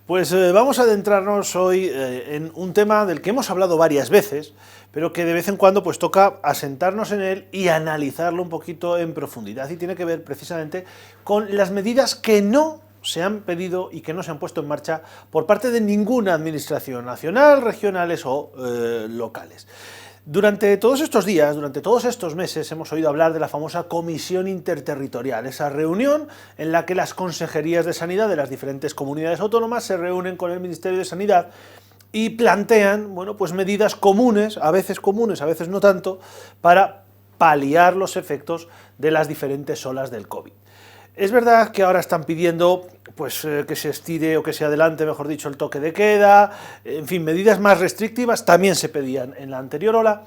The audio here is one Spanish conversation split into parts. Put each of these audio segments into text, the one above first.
Pues vamos a adentrarnos hoy en un tema del que hemos hablado varias veces, pero que de vez en cuando pues toca asentarnos en él y analizarlo un poquito en profundidad. Y tiene que ver precisamente con las medidas que no se han pedido y que no se han puesto en marcha por parte de ninguna administración nacional, regionales o locales. Durante todos estos días, durante todos estos meses, hemos oído hablar de la famosa Comisión Interterritorial, esa reunión en la que las consejerías de sanidad de las diferentes comunidades autónomas se reúnen con el Ministerio de Sanidad y plantean, bueno, pues medidas comunes, a veces no tanto, para paliar los efectos de las diferentes olas del COVID. Es verdad que ahora están pidiendo pues, que se estire o que se adelante, mejor dicho, el toque de queda, en fin, medidas más restrictivas también se pedían en la anterior ola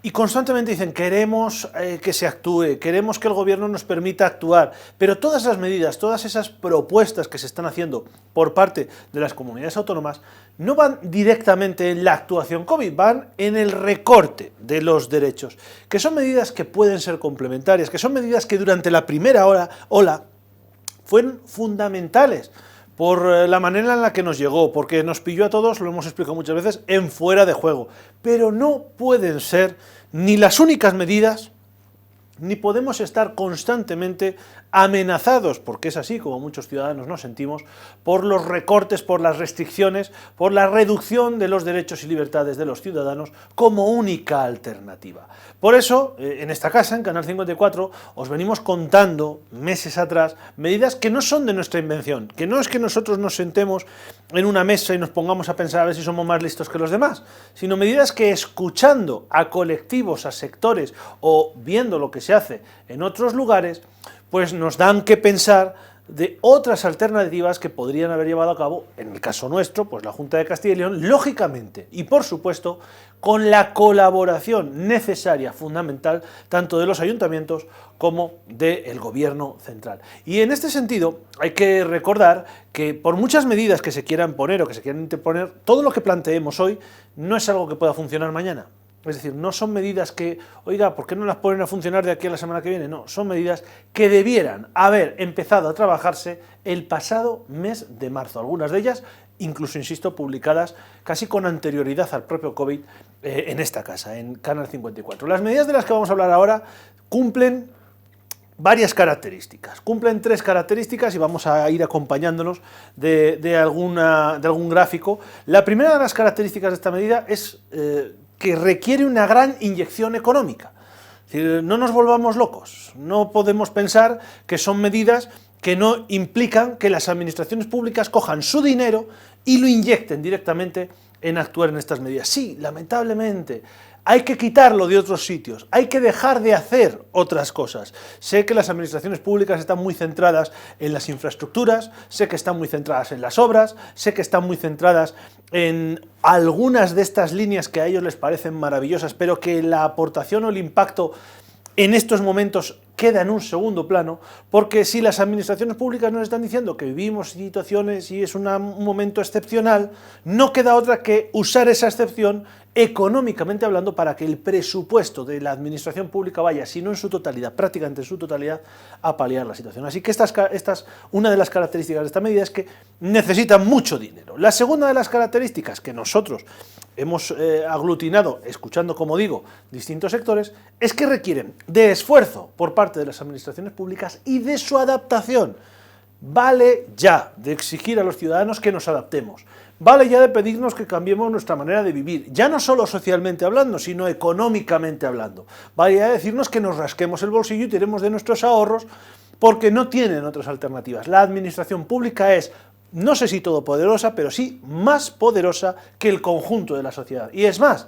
y constantemente dicen queremos que se actúe, queremos que el gobierno nos permita actuar, pero todas esas medidas, todas esas propuestas que se están haciendo por parte de las comunidades autónomas no van directamente en la actuación COVID, van en el recorte de los derechos, que son medidas que pueden ser complementarias, que son medidas que durante la primera ola fueron fundamentales por la manera en la que nos llegó, porque nos pilló a todos, lo hemos explicado muchas veces, en fuera de juego. Pero no pueden ser ni las únicas medidas, ni podemos estar constantemente amenazados, porque es así como muchos ciudadanos nos sentimos, por los recortes, por las restricciones, por la reducción de los derechos y libertades de los ciudadanos como única alternativa. Por eso, en esta casa, en Canal 54, os venimos contando meses atrás medidas que no son de nuestra invención, que no es que nosotros nos sentemos en una mesa y nos pongamos a pensar a ver si somos más listos que los demás, sino medidas que escuchando a colectivos, a sectores o viendo lo que se hace en otros lugares, pues nos dan que pensar de otras alternativas que podrían haber llevado a cabo, en el caso nuestro, pues la Junta de Castilla y León, lógicamente, y por supuesto, con la colaboración necesaria, fundamental, tanto de los ayuntamientos como del gobierno central. Y en este sentido, hay que recordar que por muchas medidas que se quieran poner o que se quieran interponer, todo lo que planteemos hoy no es algo que pueda funcionar mañana. Es decir, no son medidas que, oiga, ¿por qué no las ponen a funcionar de aquí a la semana que viene? No, son medidas que debieran haber empezado a trabajarse el pasado mes de marzo. Algunas de ellas, incluso, insisto, publicadas casi con anterioridad al propio COVID en esta casa, en Canal 54. Las medidas de las que vamos a hablar ahora cumplen varias características. Cumplen tres características y vamos a ir acompañándonos de algún gráfico. La primera de las características de esta medida es que requiere una gran inyección económica. Es decir, no nos volvamos locos, no podemos pensar que son medidas que no implican que las administraciones públicas cojan su dinero y lo inyecten directamente en actuar en estas medidas. Sí, lamentablemente, hay que quitarlo de otros sitios, hay que dejar de hacer otras cosas. Sé que las administraciones públicas están muy centradas en las infraestructuras, sé que están muy centradas en las obras, sé que están muy centradas en algunas de estas líneas que a ellos les parecen maravillosas, pero que la aportación o el impacto en estos momentos queda en un segundo plano, porque si las administraciones públicas nos están diciendo que vivimos situaciones y es un momento excepcional, no queda otra que usar esa excepción económicamente hablando para que el presupuesto de la administración pública vaya, si no en su totalidad, prácticamente en su totalidad, a paliar la situación. Así que una de las características de esta medida es que necesitan mucho dinero. La segunda de las características que nosotros hemos aglutinado, escuchando, como digo, distintos sectores, es que requieren de esfuerzo por parte de las administraciones públicas y de su adaptación. Vale ya de exigir a los ciudadanos que nos adaptemos. Vale ya de pedirnos que cambiemos nuestra manera de vivir, ya no solo socialmente hablando, sino económicamente hablando. Vale ya de decirnos que nos rasquemos el bolsillo y tiremos de nuestros ahorros porque no tienen otras alternativas. La administración pública es, no sé si todopoderosa, pero sí más poderosa que el conjunto de la sociedad. Y es más,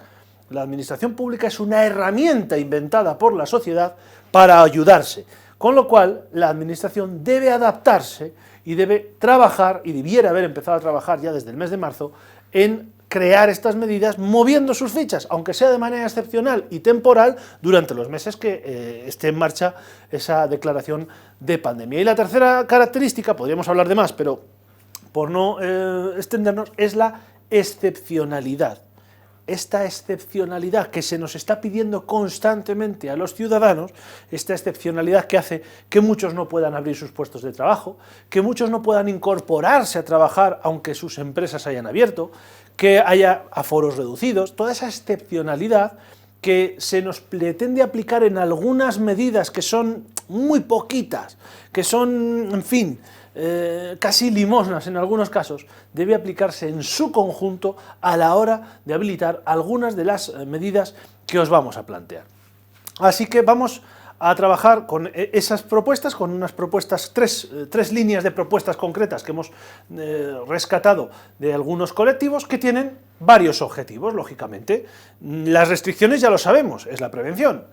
la administración pública es una herramienta inventada por la sociedad para ayudarse. Con lo cual, la administración debe adaptarse y debe trabajar, y debiera haber empezado a trabajar ya desde el mes de marzo, en crear estas medidas moviendo sus fichas, aunque sea de manera excepcional y temporal, durante los meses que esté en marcha esa declaración de pandemia. Y la tercera característica, podríamos hablar de más, pero por no extendernos, es la excepcionalidad. esta excepcionalidad que se nos está pidiendo constantemente a los ciudadanos, esta excepcionalidad que hace que muchos no puedan abrir sus puestos de trabajo, que muchos no puedan incorporarse a trabajar aunque sus empresas hayan abierto, que haya aforos reducidos, toda esa excepcionalidad que se nos pretende aplicar en algunas medidas que son muy poquitas, que son, en fin, casi limosnas en algunos casos, debe aplicarse en su conjunto a la hora de habilitar algunas de las medidas que os vamos a plantear. Así que vamos a trabajar con esas propuestas, con unas propuestas, tres líneas de propuestas concretas que hemos rescatado de algunos colectivos que tienen varios objetivos, lógicamente. Las restricciones ya lo sabemos, es la prevención.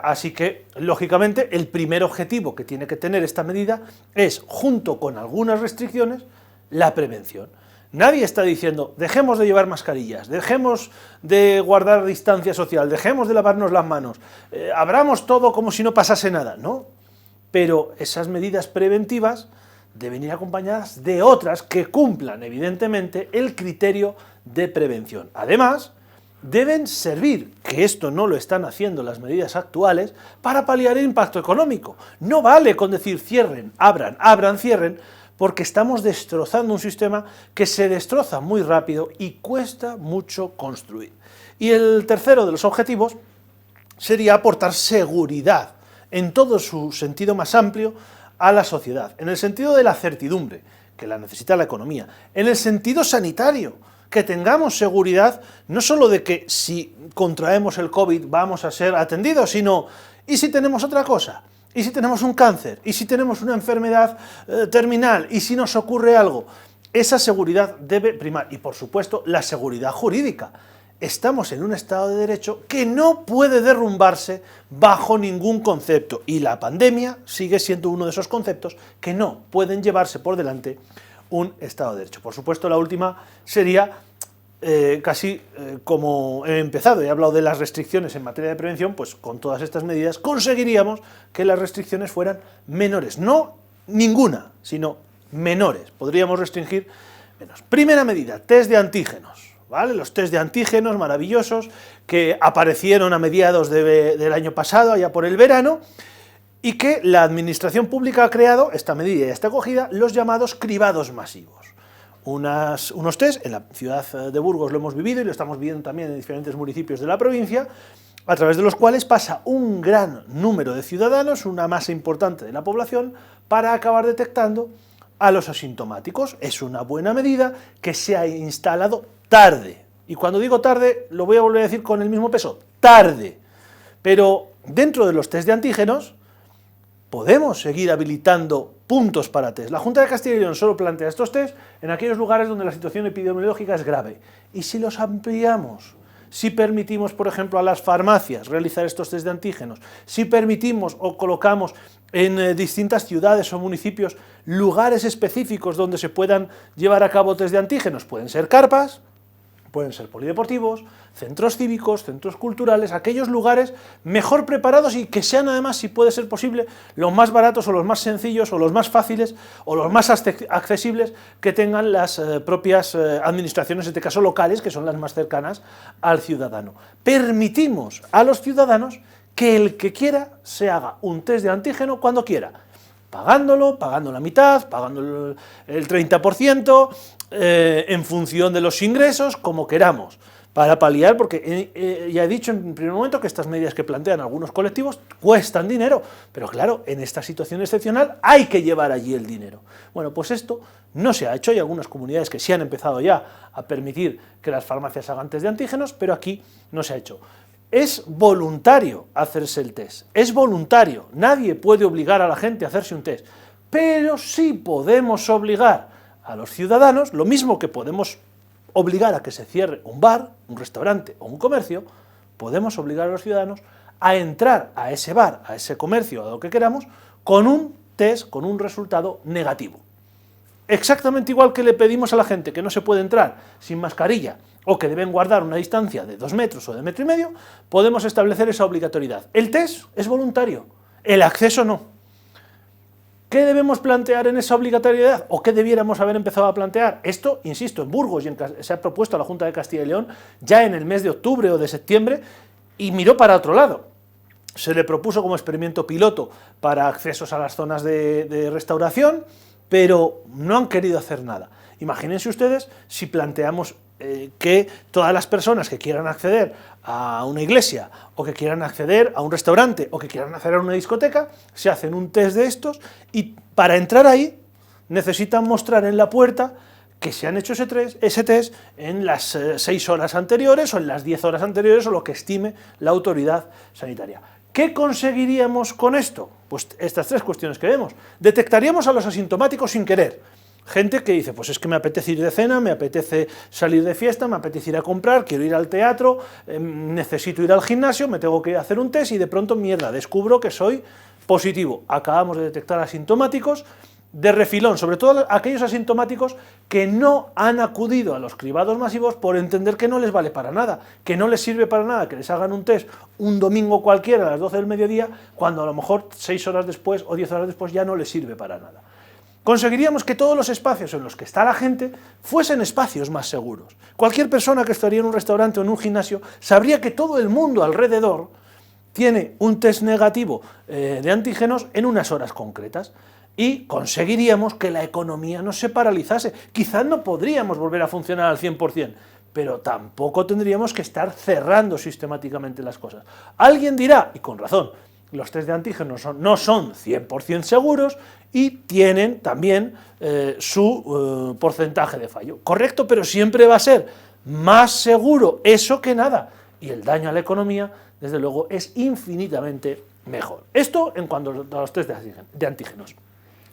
Así que, lógicamente, el primer objetivo que tiene que tener esta medida es, junto con algunas restricciones, la prevención. Nadie está diciendo, dejemos de llevar mascarillas, dejemos de guardar distancia social, dejemos de lavarnos las manos, abramos todo como si no pasase nada, ¿no? Pero esas medidas preventivas deben ir acompañadas de otras que cumplan, evidentemente, el criterio de prevención. Además, deben servir, que esto no lo están haciendo las medidas actuales, para paliar el impacto económico. No vale con decir cierren, abran, cierren, porque estamos destrozando un sistema que se destroza muy rápido y cuesta mucho construir. Y el tercero de los objetivos sería aportar seguridad, en todo su sentido más amplio, a la sociedad, en el sentido de la certidumbre, que la necesita la economía, en el sentido sanitario, que tengamos seguridad no solo de que si contraemos el COVID vamos a ser atendidos, sino, ¿y si tenemos otra cosa? ¿Y si tenemos un cáncer? ¿Y si tenemos una enfermedad terminal? ¿Y si nos ocurre algo? Esa seguridad debe primar, y por supuesto la seguridad jurídica. Estamos en un Estado de Derecho que no puede derrumbarse bajo ningún concepto, y la pandemia sigue siendo uno de esos conceptos que no pueden llevarse por delante un Estado de Derecho. Por supuesto, la última sería casi como he empezado, he hablado de las restricciones en materia de prevención, pues con todas estas medidas conseguiríamos que las restricciones fueran menores, no ninguna, sino menores, podríamos restringir menos. Primera medida, test de antígenos, ¿vale? Los test de antígenos maravillosos que aparecieron a mediados del año pasado, allá por el verano, y que la administración pública ha creado, esta medida ya está acogida, los llamados cribados masivos. Unos test, en la ciudad de Burgos lo hemos vivido y lo estamos viendo también en diferentes municipios de la provincia, a través de los cuales pasa un gran número de ciudadanos, una masa importante de la población, para acabar detectando a los asintomáticos. Es una buena medida que se ha instalado tarde. Y cuando digo tarde, lo voy a volver a decir con el mismo peso, tarde. Pero dentro de los test de antígenos, podemos seguir habilitando puntos para test. La Junta de Castilla y León solo plantea estos test en aquellos lugares donde la situación epidemiológica es grave. ¿Y si los ampliamos? Si permitimos, por ejemplo, a las farmacias realizar estos test de antígenos, si permitimos o colocamos en distintas ciudades o municipios lugares específicos donde se puedan llevar a cabo test de antígenos, pueden ser carpas, pueden ser polideportivos, centros cívicos, centros culturales, aquellos lugares mejor preparados y que sean además, si puede ser posible, los más baratos o los más sencillos o los más fáciles o los más accesibles que tengan las propias administraciones, en este caso locales, que son las más cercanas al ciudadano. Permitimos a los ciudadanos que el que quiera se haga un test de antígeno cuando quiera, pagando la mitad, pagando el 30%, en función de los ingresos, como queramos, para paliar, porque ya he dicho en primer momento que estas medidas que plantean algunos colectivos cuestan dinero, pero claro, en esta situación excepcional hay que llevar allí el dinero. Bueno, pues esto no se ha hecho, hay algunas comunidades que sí han empezado ya a permitir que las farmacias hagan test de antígenos, pero aquí no se ha hecho. Es voluntario hacerse el test, es voluntario, nadie puede obligar a la gente a hacerse un test, pero sí podemos obligar a los ciudadanos, lo mismo que podemos obligar a que se cierre un bar, un restaurante o un comercio, podemos obligar a los ciudadanos a entrar a ese bar, a ese comercio, a lo que queramos, con un test, con un resultado negativo. Exactamente igual que le pedimos a la gente que no se puede entrar sin mascarilla o que deben guardar una distancia de 2 metros o de 1,5 metros, podemos establecer esa obligatoriedad. El test es voluntario, el acceso no. ¿Qué debemos plantear en esa obligatoriedad? ¿O qué debiéramos haber empezado a plantear? Esto, insisto, en Burgos se ha propuesto a la Junta de Castilla y León ya en el mes de octubre o de septiembre y miró para otro lado. Se le propuso como experimento piloto para accesos a las zonas de restauración, pero no han querido hacer nada. Imagínense ustedes si planteamos que todas las personas que quieran acceder a una iglesia, o que quieran acceder a un restaurante, o que quieran acceder a una discoteca, se hacen un test de estos y para entrar ahí necesitan mostrar en la puerta que se han hecho ese test en las 6 horas anteriores o en las 10 horas anteriores o lo que estime la autoridad sanitaria. ¿Qué conseguiríamos con esto? Pues estas 3 cuestiones que vemos. Detectaríamos a los asintomáticos sin querer. Gente que dice, pues es que me apetece ir de cena, me apetece salir de fiesta, me apetece ir a comprar, quiero ir al teatro, necesito ir al gimnasio, me tengo que hacer un test y de pronto, mierda, descubro que soy positivo. Acabamos de detectar asintomáticos de refilón, sobre todo aquellos asintomáticos que no han acudido a los cribados masivos por entender que no les vale para nada, que no les sirve para nada que les hagan un test un domingo cualquiera a las 12 del mediodía, cuando a lo mejor 6 horas después o 10 horas después ya no les sirve para nada. Conseguiríamos que todos los espacios en los que está la gente fuesen espacios más seguros. Cualquier persona que estaría en un restaurante o en un gimnasio sabría que todo el mundo alrededor tiene un test negativo de antígenos en unas horas concretas y conseguiríamos que la economía no se paralizase. Quizás no podríamos volver a funcionar al 100%, pero tampoco tendríamos que estar cerrando sistemáticamente las cosas. Alguien dirá, y con razón, los test de antígenos no son 100% seguros y tienen también su porcentaje de fallo. Correcto, pero siempre va a ser más seguro eso que nada. Y el daño a la economía, desde luego, es infinitamente mejor. Esto en cuanto a los test de antígenos.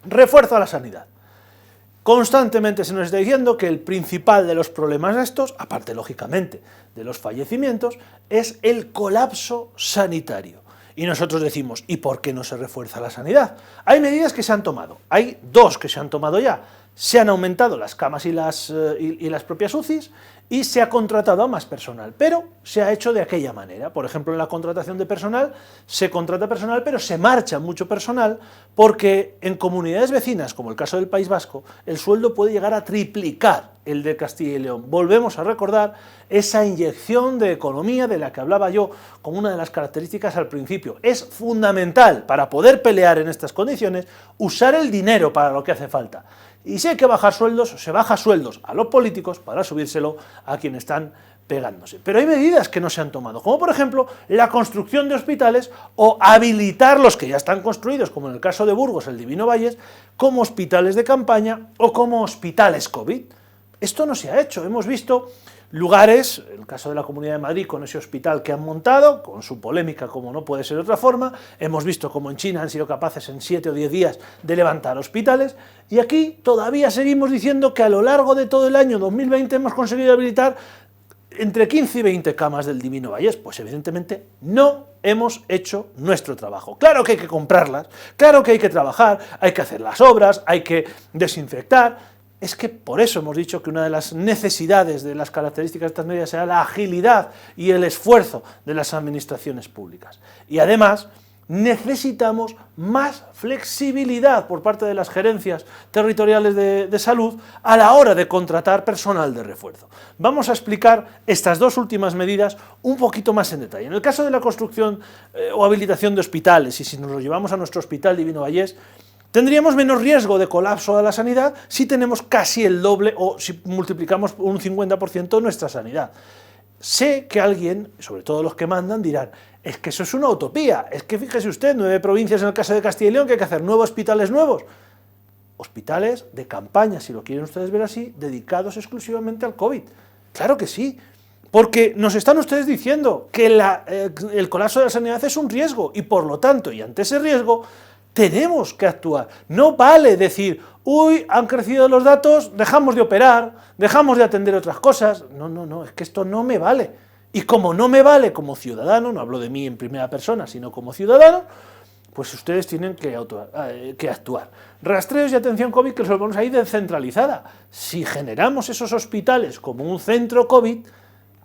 Refuerzo a la sanidad. Constantemente se nos está diciendo que el principal de los problemas de estos, aparte lógicamente de los fallecimientos, es el colapso sanitario. Y nosotros decimos, ¿y por qué no se refuerza la sanidad? Hay medidas que se han tomado, hay 2 que se han tomado ya. Se han aumentado las camas y las propias UCIs y se ha contratado a más personal, pero se ha hecho de aquella manera. Por ejemplo, en la contratación de personal, se contrata personal, pero se marcha mucho personal porque en comunidades vecinas, como el caso del País Vasco, el sueldo puede llegar a triplicar el de Castilla y León. Volvemos a recordar esa inyección de economía de la que hablaba yo como una de las características al principio. Es fundamental para poder pelear en estas condiciones usar el dinero para lo que hace falta. Y si hay que bajar sueldos, se baja sueldos a los políticos para subírselo a quienes están pegándose. Pero hay medidas que no se han tomado, como por ejemplo la construcción de hospitales o habilitar los que ya están construidos, como en el caso de Burgos, el Divino Valles, como hospitales de campaña o como hospitales COVID. Esto no se ha hecho. Hemos visto lugares, el caso de la Comunidad de Madrid con ese hospital que han montado, con su polémica como no puede ser de otra forma, hemos visto como en China han sido capaces en 7 o 10 días de levantar hospitales, y aquí todavía seguimos diciendo que a lo largo de todo el año 2020 hemos conseguido habilitar entre 15 y 20 camas del Divino Valles. Pues evidentemente no hemos hecho nuestro trabajo. Claro que hay que comprarlas, claro que hay que trabajar, hay que hacer las obras, hay que desinfectar. Es que por eso hemos dicho que una de las necesidades de las características de estas medidas será la agilidad y el esfuerzo de las administraciones públicas. Y además necesitamos más flexibilidad por parte de las gerencias territoriales de salud a la hora de contratar personal de refuerzo. Vamos a explicar estas 2 últimas medidas un poquito más en detalle. En el caso de la construcción o habilitación de hospitales, y si nos lo llevamos a nuestro Hospital Divino Vallés, tendríamos menos riesgo de colapso de la sanidad si tenemos casi el doble o si multiplicamos un 50% nuestra sanidad. Sé que alguien, sobre todo los que mandan, dirán, es que eso es una utopía, es que fíjese usted, 9 provincias en el caso de Castilla y León, que hay que hacer nuevos hospitales nuevos. Hospitales de campaña, si lo quieren ustedes ver así, dedicados exclusivamente al COVID. Claro que sí, porque nos están ustedes diciendo que el colapso de la sanidad es un riesgo y por lo tanto, y ante ese riesgo, tenemos que actuar. No vale decir, uy, han crecido los datos, dejamos de operar, dejamos de atender otras cosas. No, es que esto no me vale. Y como no me vale como ciudadano, no hablo de mí en primera persona, sino como ciudadano, pues ustedes tienen que actuar. Rastreos y atención COVID que los vamos a ir descentralizada. Si generamos esos hospitales como un centro COVID,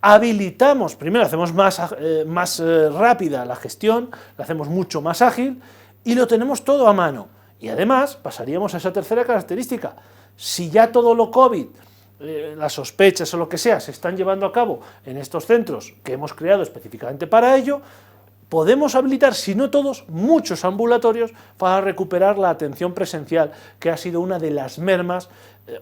habilitamos, primero hacemos más rápida la gestión, la hacemos mucho más ágil, y lo tenemos todo a mano. Y además pasaríamos a esa tercera característica. Si ya todo lo COVID, las sospechas o lo que sea, se están llevando a cabo en estos centros que hemos creado específicamente para ello, podemos habilitar, si no todos, muchos ambulatorios para recuperar la atención presencial, que ha sido una de las mermas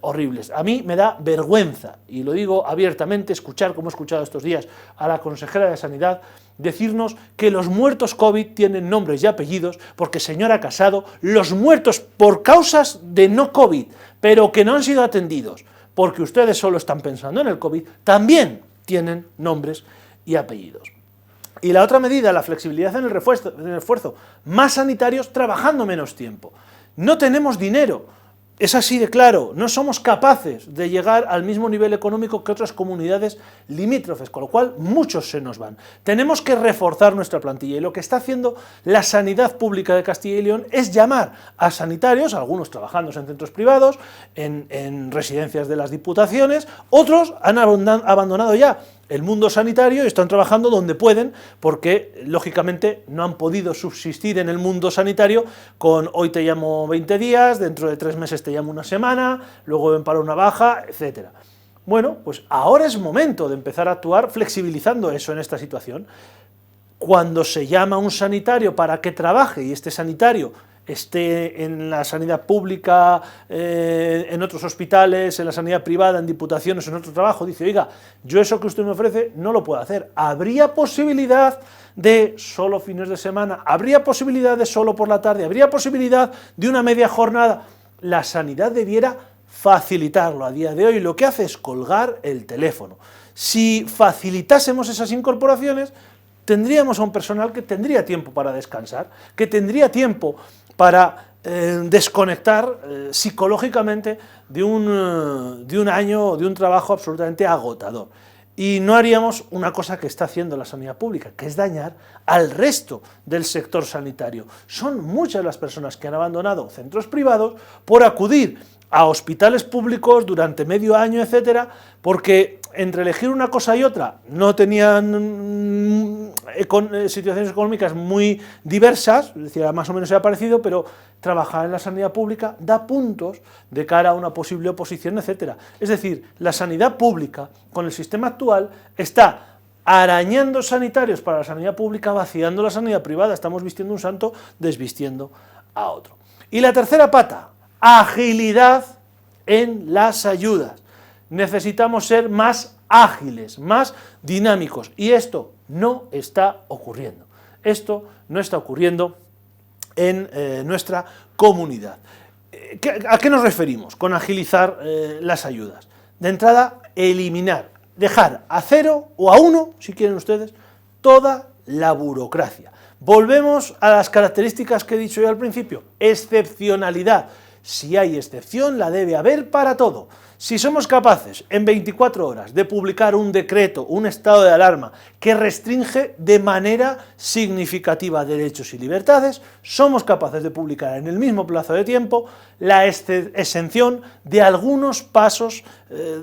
horribles. A mí me da vergüenza, y lo digo abiertamente, escuchar, como he escuchado estos días, a la consejera de Sanidad, decirnos que los muertos COVID tienen nombres y apellidos, porque, señora Casado, los muertos por causas de no COVID, pero que no han sido atendidos, porque ustedes solo están pensando en el COVID, también tienen nombres y apellidos. Y la otra medida, la flexibilidad en el esfuerzo, más sanitarios trabajando menos tiempo. No tenemos dinero, es así de claro, no somos capaces de llegar al mismo nivel económico que otras comunidades limítrofes, con lo cual muchos se nos van. Tenemos que reforzar nuestra plantilla y lo que está haciendo la sanidad pública de Castilla y León es llamar a sanitarios, algunos trabajando en centros privados, en residencias de las diputaciones, otros han abandonado ya el mundo sanitario y están trabajando donde pueden, porque lógicamente no han podido subsistir en el mundo sanitario con hoy te llamo 20 días, dentro de 3 meses te llamo una semana, luego ven para una baja, etc. Bueno, pues ahora es momento de empezar a actuar flexibilizando eso en esta situación. Cuando se llama a un sanitario para que trabaje y este sanitario esté en la sanidad pública, en otros hospitales, en la sanidad privada, en diputaciones, en otro trabajo, dice, oiga, yo eso que usted me ofrece no lo puedo hacer. ¿Habría posibilidad de solo fines de semana? ¿Habría posibilidad de solo por la tarde? ¿Habría posibilidad de una media jornada? La sanidad debiera facilitarlo. A día de hoy lo que hace es colgar el teléfono. Si facilitásemos esas incorporaciones, tendríamos a un personal que tendría tiempo para descansar, que tendría tiempo para desconectar psicológicamente de un año, de un trabajo absolutamente agotador. Y no haríamos una cosa que está haciendo la sanidad pública, que es dañar al resto del sector sanitario. Son muchas las personas que han abandonado centros privados por acudir a hospitales públicos durante medio año, etcétera, porque entre elegir una cosa y otra no tenían situaciones económicas muy diversas, es decir, más o menos era parecido, pero trabajar en la sanidad pública da puntos de cara a una posible oposición, etcétera. Es decir, la sanidad pública, con el sistema actual, está arañando sanitarios para la sanidad pública, vaciando la sanidad privada. Estamos vistiendo un santo, desvistiendo a otro. Y la tercera pata, agilidad en las ayudas. Necesitamos ser más ágiles, más dinámicos, y esto no está ocurriendo. Esto no está ocurriendo en nuestra comunidad. ¿A qué nos referimos con agilizar las ayudas? De entrada, eliminar, dejar a 0 o a 1, si quieren ustedes, toda la burocracia. Volvemos a las características que he dicho yo al principio. Excepcionalidad. Si hay excepción, la debe haber para todo. Si somos capaces en 24 horas de publicar un decreto, un estado de alarma que restringe de manera significativa derechos y libertades, somos capaces de publicar en el mismo plazo de tiempo la exención de algunos pasos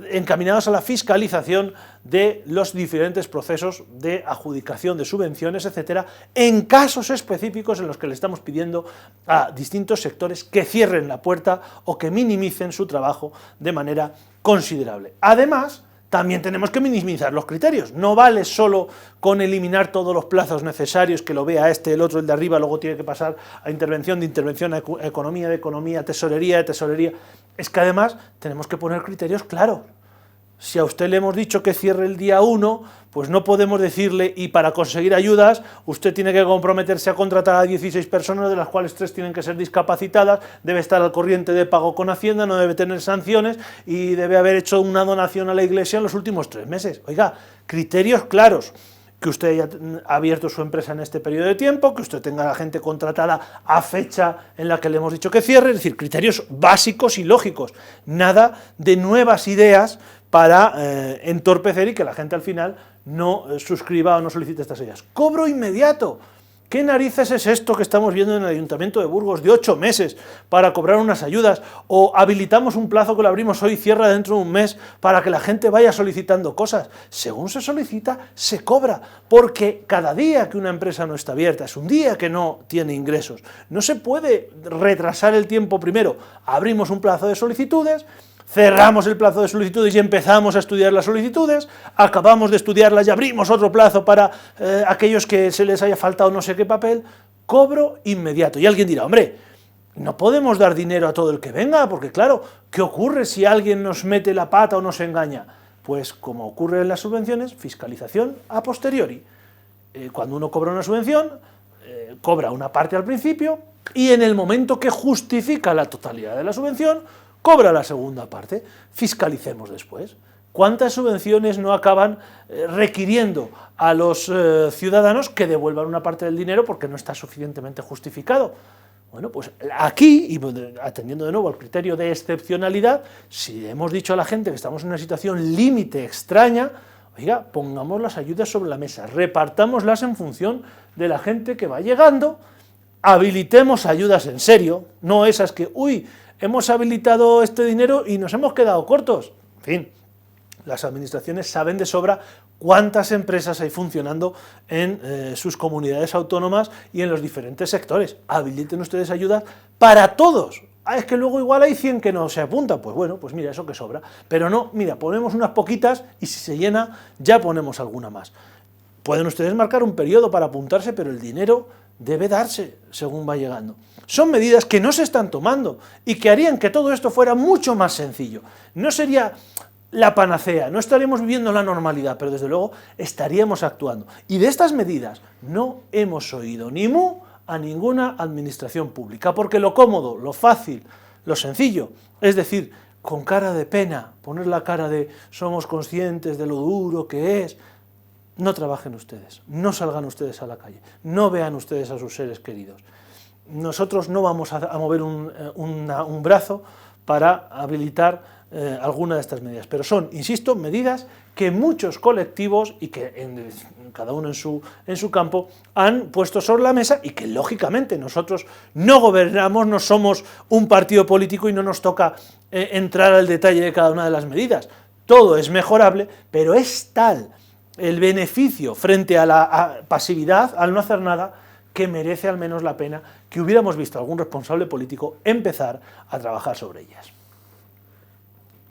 encaminados a la fiscalización de los diferentes procesos de adjudicación de subvenciones, etcétera, en casos específicos en los que le estamos pidiendo a distintos sectores que cierren la puerta o que minimicen su trabajo de manera considerable. Además, también tenemos que minimizar los criterios. No vale solo con eliminar todos los plazos necesarios, que lo vea este, el otro, el de arriba, luego tiene que pasar a intervención, de intervención a economía, de economía, tesorería, de tesorería. Es que además tenemos que poner criterios claros. Si a usted le hemos dicho que cierre el día 1, pues no podemos decirle, y para conseguir ayudas, usted tiene que comprometerse a contratar a 16 personas, de las cuales 3 tienen que ser discapacitadas, debe estar al corriente de pago con Hacienda, no debe tener sanciones y debe haber hecho una donación a la Iglesia en los últimos 3 meses. Oiga, criterios claros. Que usted haya abierto su empresa en este periodo de tiempo, que usted tenga a la gente contratada a fecha en la que le hemos dicho que cierre, es decir, criterios básicos y lógicos, nada de nuevas ideas para entorpecer y que la gente al final no suscriba o no solicite estas ayudas. Cobro inmediato. ¿Qué narices es esto que estamos viendo en el Ayuntamiento de Burgos de 8 meses para cobrar unas ayudas? O habilitamos un plazo que lo abrimos hoy y cierra dentro de un mes para que la gente vaya solicitando cosas. Según se solicita, se cobra, porque cada día que una empresa no está abierta es un día que no tiene ingresos. No se puede retrasar el tiempo primero. Abrimos un plazo de solicitudes, cerramos el plazo de solicitudes y empezamos a estudiar las solicitudes, acabamos de estudiarlas y abrimos otro plazo para aquellos que se les haya faltado no sé qué papel, cobro inmediato. Y alguien dirá, hombre, no podemos dar dinero a todo el que venga, porque claro, ¿qué ocurre si alguien nos mete la pata o nos engaña? Pues como ocurre en las subvenciones, fiscalización a posteriori. Cuando uno cobra una subvención, cobra una parte al principio y en el momento que justifica la totalidad de la subvención, cobra la segunda parte. Fiscalicemos después. ¿Cuántas subvenciones no acaban requiriendo a los ciudadanos que devuelvan una parte del dinero porque no está suficientemente justificado? Bueno, pues aquí, y atendiendo de nuevo al criterio de excepcionalidad, si hemos dicho a la gente que estamos en una situación límite extraña, oiga, pongamos las ayudas sobre la mesa, repartámoslas en función de la gente que va llegando, habilitemos ayudas en serio, no esas que, uy, hemos habilitado este dinero y nos hemos quedado cortos. En fin, las administraciones saben de sobra cuántas empresas hay funcionando en sus comunidades autónomas y en los diferentes sectores. Habiliten ustedes ayudas para todos. Es que luego igual hay 100 que no se apuntan. Pues bueno, pues mira, eso que sobra. Pero no, mira, ponemos unas poquitas y si se llena ya ponemos alguna más. Pueden ustedes marcar un periodo para apuntarse, pero el dinero debe darse según va llegando. Son medidas que no se están tomando y que harían que todo esto fuera mucho más sencillo. No sería la panacea, no estaríamos viviendo la normalidad, pero desde luego estaríamos actuando. Y de estas medidas no hemos oído ni mu a ninguna administración pública, porque lo cómodo, lo fácil, lo sencillo, es decir, con cara de pena, poner la cara de somos conscientes de lo duro que es. No trabajen ustedes, no salgan ustedes a la calle, no vean ustedes a sus seres queridos. Nosotros no vamos a mover un brazo para habilitar alguna de estas medidas, pero son, insisto, medidas que muchos colectivos y que cada uno en su campo han puesto sobre la mesa y que lógicamente nosotros no gobernamos, no somos un partido político y no nos toca entrar al detalle de cada una de las medidas. Todo es mejorable, pero es tal el beneficio frente a la pasividad, al no hacer nada, que merece al menos la pena que hubiéramos visto a algún responsable político empezar a trabajar sobre ellas.